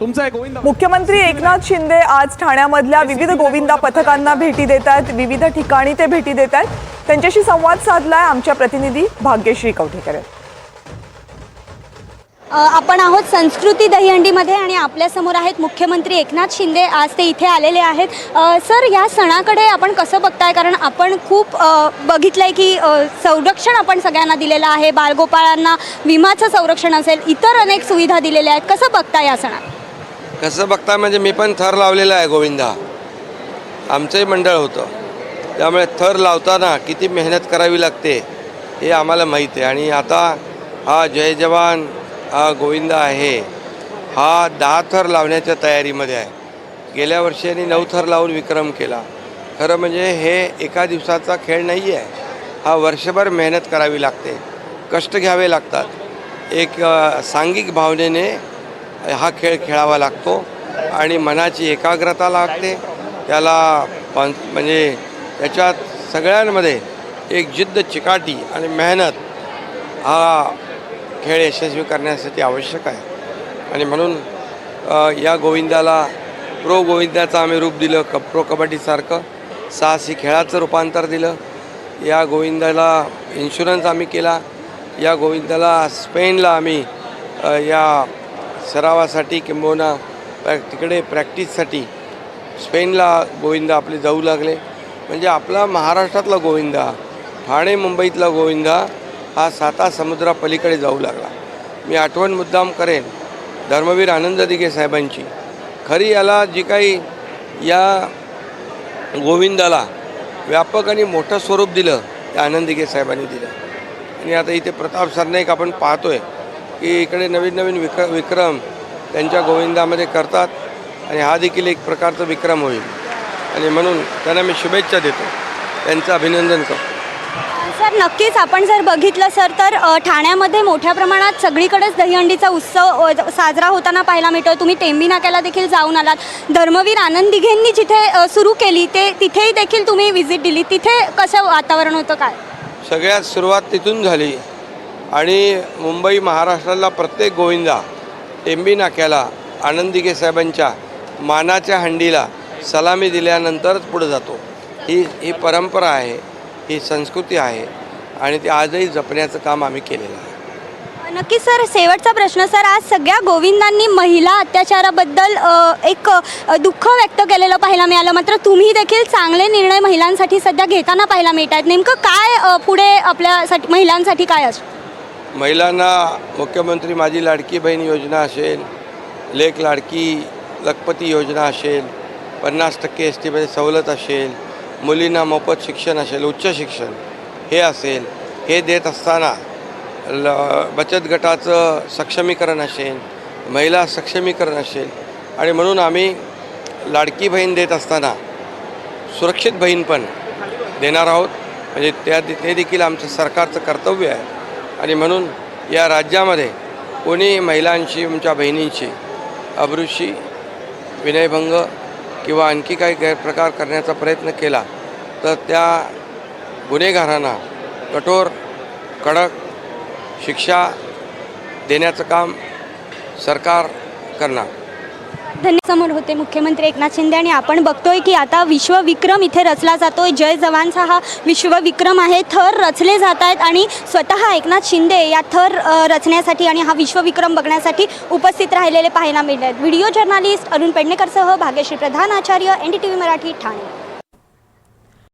तुमचा आहे गोविंदा। मुख्यमंत्री एकनाथ शिंदे आज ठाण्यामधल्या विविध गोविंदा पथकांना भेटी देत आहेत, विविध ठिकाणी ते भेटी देत आहेत। त्यांच्याशी संवाद साधलाय आमच्या प्रतिनिधी भाग्यश्री कवठेकर। आपण आहोत संस्कृती दहीहंडीमध्ये आणि आपल्या समोर आहेत मुख्यमंत्री एकनाथ शिंदे। आज ते इथे आलेले आहेत। सर, या सणाकडे आपण कसं बघताय? कारण आपण खूप बघितलंय की संरक्षण आपण सगळ्यांना दिलेलं आहे, बालगोपाळांना विमाचं संरक्षण असेल, इतर अनेक सुविधा दिलेल्या आहेत। कसं बघताय या सणात? कसं बघताय म्हणजे मी पण थर लावलेला आहे गोविंदा, आमचंही मंडळ होतं, त्यामुळे थर लावताना किती मेहनत करावी लागते हे आम्हाला माहीत आहे। आणि आता हा जय जवान हा गोविंदा आहे, हा 10 थर लावण्याच्या तयारीमध्ये आहे। गेल्या वर्षी यांनी 9 थर लावून विक्रम केला। खरं म्हणजे हे एका दिवसाचा खेळ नाही आहे, हा वर्षभर मेहनत करावी लागते, कष्ट घ्यावे लागतात, एक सांघिक भावनेने हा खेळ खेळावा लागतो आणि मनाची एकाग्रता लागते त्याला। म्हणजे त्याच्यात सगळ्यांमध्ये एक जिद्द, चिकाटी आणि मेहनत हा खेळ यशस्वी करण्यासाठी आवश्यक आहे। आणि म्हणून या गोविंदाला प्रो गोविंदाचं आम्ही रूप दिलं, प्रो कबड्डीसारखं साहसी खेळाचं रूपांतर दिलं। या गोविंदाला इन्शुरन्स आम्ही केला, या गोविंदाला स्पेनला आम्ही या सरावासाठी किंबहुना तिकडे प्रॅक्टिससाठी स्पेनला गोविंदा आपले जाऊ लागले। म्हणजे आपला महाराष्ट्रातला गोविंदा, ठाणे मुंबईतला गोविंदा हा 7 समुद्रापलीकडे जाऊ लागला। मी आठवण मुद्दाम करेन धर्मवीर आनंद दिघे साहेबांची। खरी याला जी काही या गोविंदाला व्यापक आणि मोठं स्वरूप दिलं ते आनंद दिघे साहेबांनी दिलं। आणि आता इथे प्रताप सरनाईक आपण पाहतोय की इकडे नवीन नवीन विक्रम त्यांच्या गोविंदामध्ये करतात आणि हा देखील एक प्रकारचा विक्रम होईल। आणि म्हणून त्यांना मी शुभेच्छा देतो, त्यांचं अभिनंदन करतो। सर, नक्कीच आपण जर बघितलं सर तर ठाण्यामध्ये मोठ्या प्रमाणात सगळीकडेच दहीहंडीचा उत्सव साजरा होताना पाहायला मिळतो। तुम्ही टेंबी नाक्याला देखील जाऊन आलात, धर्मवीर आनंद दिघेंनी जिथे सुरू केली तिथेही देखील तुम्ही व्हिजिट दिली, तिथे कसं वातावरण होतं? काय सगळ्यात सुरुवात तिथून झाली आणि मुंबई महाराष्ट्राला प्रत्येक गोविंदा टेंबी नाक्याला आनंद दिघे साहेबांच्या मानाच्या हंडीला सलामी दिल्यानंतरच पुढे जातो। ही परंपरा आहे, ही संस्कृती आहे आणि ती आजही जपण्याचं काम आम्ही केलेलं आहे। नक्की सर, शेवटचा प्रश्न सर, आज सगळ्या गोविंदांनी महिला अत्याचाराबद्दल एक दुःख व्यक्त केलेलं पाहायला मिळालं, मात्र तुम्ही देखील चांगले निर्णय महिलांसाठी सध्या घेताना पाहायला मिळत आहेत। नेमकं काय पुढे आपल्यासाठी महिलांसाठी काय असतं? महिलांना मुख्यमंत्री माझी लाडकी बहीण योजना असेल, लेक लाडकी लखपती योजना असेल, 50% ST सवलत असेल, मुलींना मोफत शिक्षण असेल, उच्च शिक्षण हे असेल, हे देत असताना बचत गटाचं सक्षमीकरण असेल, महिला सक्षमीकरण असेल आणि म्हणून आम्ही लाडकी बहीण देत असताना सुरक्षित बहीण पण देणार आहोत। म्हणजे ते देखील आमचं सरकारचं कर्तव्य आहे। आणि म्हणून या राज्यामध्ये कोणी महिलांशी, तुमच्या बहिणींशी अब्रूशी, विनयभंग किंवा आणखी काही गैरप्रकार करण्याचा प्रयत्न केला तर त्या गुन्हेगारांना कठोर कडक शिक्षा देण्याचं काम सरकार करणार। समोर होते मुख्यमंत्री एकनाथ शिंदे आणि आपण बघतोय की आता विश्वविक्रम इथे रचला जातोय। जय जवानचा हा विश्वविक्रम आहे, थर रचले जात आहेत आणि स्वतः एकनाथ शिंदे या थर रचण्यासाठी आणि हा विश्वविक्रम बघण्यासाठी उपस्थित राहिलेले पाहायला मिळत आहेत। व्हिडिओ जर्नलिस्ट अरुण पेडणेकरसह भाग्यश्री प्रधान आचार्य, NDTV मराठी, ठाणे।